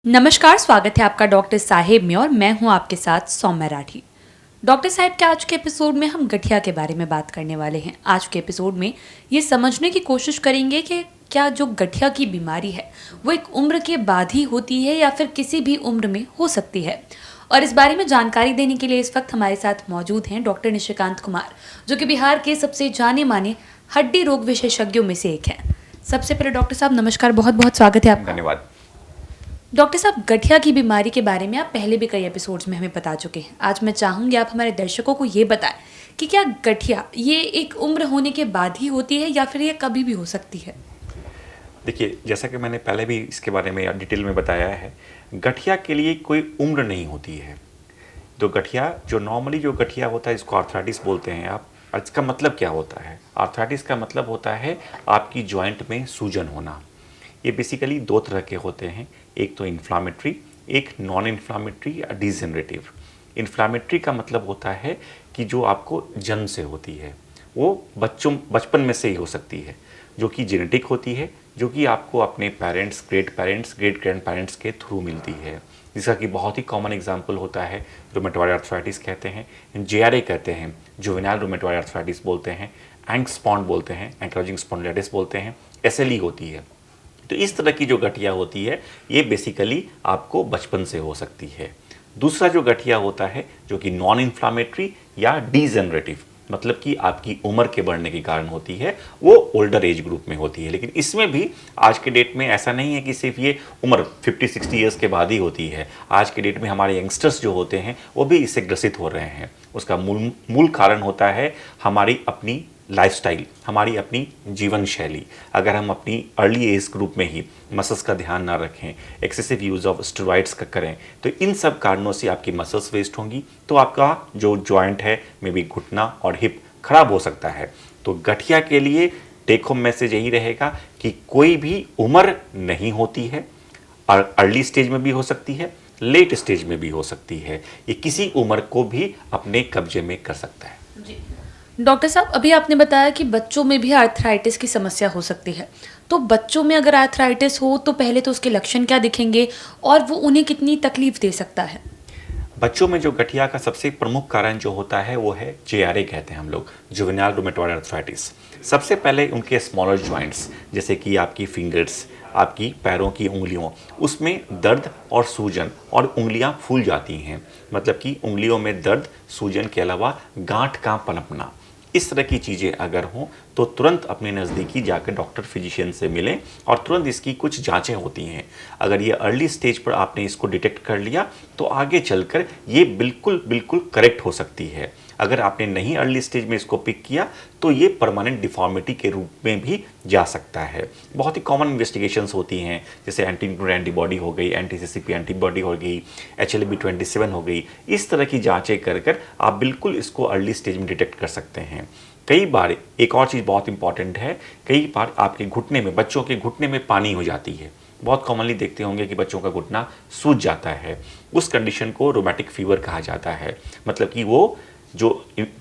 नमस्कार, स्वागत है आपका डॉक्टर साहेब में और मैं हूं आपके साथ सौम्या राठी। डॉक्टर साहब के आज के एपिसोड में हम गठिया के बारे में बात करने वाले हैं। आज के एपिसोड में ये समझने की कोशिश करेंगे कि क्या जो गठिया की बीमारी है वो एक उम्र के बाद ही होती है या फिर किसी भी उम्र में हो सकती है। और इस बारे में जानकारी देने के लिए इस वक्त हमारे साथ मौजूद हैं डॉक्टर निशिकांत कुमार, जो कि बिहार के सबसे जाने माने हड्डी रोग विशेषज्ञों में से एक हैं। सबसे पहले डॉक्टर साहब नमस्कार, बहुत बहुत स्वागत है आपका। धन्यवाद। डॉक्टर साहब, गठिया की बीमारी के बारे में आप पहले भी कई एपिसोड्स में हमें बता चुके हैं। आज मैं चाहूँगी आप हमारे दर्शकों को ये बताएं कि क्या गठिया ये एक उम्र होने के बाद ही होती है या फिर ये कभी भी हो सकती है? देखिए, जैसा कि मैंने पहले भी इसके बारे में डिटेल में बताया है, गठिया के लिए कोई उम्र नहीं होती है। तो गठिया जो नॉर्मली जो गठिया होता है, इसको आर्थराइटिस बोलते हैं आप। और इसका मतलब क्या होता है? आर्थराइटिस का मतलब होता है आपकी जॉइंट में सूजन होना। ये बेसिकली दो तरह के होते हैं, एक तो इन्फ्लामेटरी, एक नॉन इन्फ्लामेटरी या डिजेनरेटिव। इन्फ्लामेटरी का मतलब होता है कि जो आपको जन्म से होती है, वो बचपन में से ही हो सकती है, जो कि जेनेटिक होती है, जो कि आपको अपने पेरेंट्स, ग्रेट ग्रैंड पेरेंट्स के थ्रू मिलती है। जिसका कि बहुत ही कॉमन एग्जांपल होता है रूमेटॉइड आर्थराइटिस कहते हैं, जेआरए कहते हैं, जुवेनाइल रूमेटॉइड आर्थराइटिस बोलते हैं, एंगस्पॉन्ड बोलते हैं, एंकिलोजिंग स्पॉन्डिलाइटिस बोलते हैं, एसएलई होती है। तो इस तरह की जो गठिया होती है ये बेसिकली आपको बचपन से हो सकती है। दूसरा जो गठिया होता है जो कि नॉन इन्फ्लामेटरी या डिजेनरेटिव, मतलब कि आपकी उम्र के बढ़ने के कारण होती है, वो ओल्डर एज ग्रुप में होती है। लेकिन इसमें भी आज के डेट में ऐसा नहीं है कि सिर्फ ये उम्र 50-60 ईयर्स के बाद ही होती है। आज के डेट में हमारे यंगस्टर्स जो होते हैं वो भी इससे ग्रसित हो रहे हैं। उसका मूल कारण होता है हमारी अपनी लाइफस्टाइल, हमारी अपनी जीवन शैली। अगर हम अपनी अर्ली एज ग्रुप में ही मसल्स का ध्यान ना रखें, एक्सेसिव यूज़ ऑफ स्टेरॉइड्स का करें, तो इन सब कारणों से आपकी मसल्स वेस्ट होंगी, तो आपका जो जॉइंट है मे बी घुटना और हिप खराब हो सकता है। तो गठिया के लिए टेक होम मैसेज यही रहेगा कि कोई भी उम्र नहीं होती है, और अर्ली स्टेज में भी हो सकती है, लेट स्टेज में भी हो सकती है। ये किसी उम्र को भी अपने कब्जे में कर सकता है। जी डॉक्टर साहब, अभी आपने बताया कि बच्चों में भी आर्थराइटिस की समस्या हो सकती है। तो बच्चों में अगर आर्थराइटिस हो तो पहले तो उसके लक्षण क्या दिखेंगे और वो उन्हें कितनी तकलीफ दे सकता है? बच्चों में जो गठिया का सबसे प्रमुख कारण जो होता है वो है जेआरए कहते हैं हम लोग, जुवेनाइल रूमेटॉइड आर्थराइटिस। सबसे पहले उनके स्मॉलर जॉइंट्स, जैसे कि आपकी फिंगर्स, आपकी पैरों की उंगलियों, उसमें दर्द और सूजन और उंगलियां फूल जाती हैं। मतलब कि उंगलियों में दर्द, सूजन के अलावा गांठ का पनपना, इस तरह की चीज़ें अगर हों तो तुरंत अपने नज़दीकी जाकर डॉक्टर फिजिशियन से मिलें और तुरंत इसकी कुछ जांचें होती हैं। अगर ये अर्ली स्टेज पर आपने इसको डिटेक्ट कर लिया तो आगे चलकर ये बिल्कुल करेक्ट हो सकती है। अगर आपने नहीं अर्ली स्टेज में इसको पिक किया तो ये परमानेंट डिफॉर्मिटी के रूप में भी जा सकता है। बहुत ही कॉमन इन्वेस्टिगेशंस होती हैं, जैसे एंटी एंटीबॉडी हो गई, एंटी-सीसीपी एंटीबॉडी हो गई, HLA-B27 हो गई। इस तरह की जांचें कर आप बिल्कुल इसको अर्ली स्टेज में डिटेक्ट कर सकते हैं। कई बार एक और चीज़ बहुत इंपॉर्टेंट है, कई बार आपके घुटने में, बच्चों के घुटने में पानी हो जाती है। बहुत कॉमनली देखते होंगे कि बच्चों का घुटना सूज जाता है। उस कंडीशन को रोमैटिक फीवर कहा जाता है। मतलब कि वो जो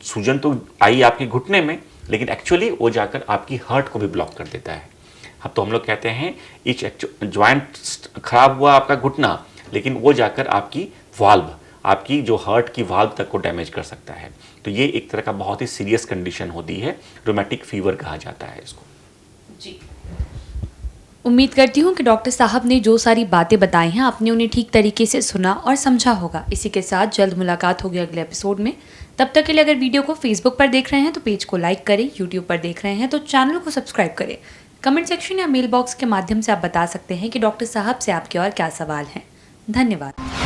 सूजन तो आई आपके घुटने में, लेकिन एक्चुअली वो जाकर आपकी हार्ट को भी ब्लॉक कर देता है। हाँ, तो हम लोग कहते हैं इच ज्वाइंट खराब हुआ आपका घुटना, लेकिन वो जाकर आपकी वाल्व, आपकी जो हार्ट की वाल्व तक को डैमेज कर सकता है। तो ये एक तरह का बहुत ही सीरियस कंडीशन होती है, रोमैटिक फीवर कहा जाता है इसको। जी, उम्मीद करती हूँ कि डॉक्टर साहब ने जो सारी बातें बताई हैं आपने उन्हें ठीक तरीके से सुना और समझा होगा। इसी के साथ जल्द मुलाकात होगी अगले एपिसोड में। तब तक के लिए अगर वीडियो को फेसबुक पर देख रहे हैं तो पेज को लाइक करें, यूट्यूब पर देख रहे हैं तो चैनल को सब्सक्राइब करें। कमेंट सेक्शन या मेल बॉक्स के माध्यम से आप बता सकते हैं कि डॉक्टर साहब से आपके और क्या सवाल हैं। धन्यवाद।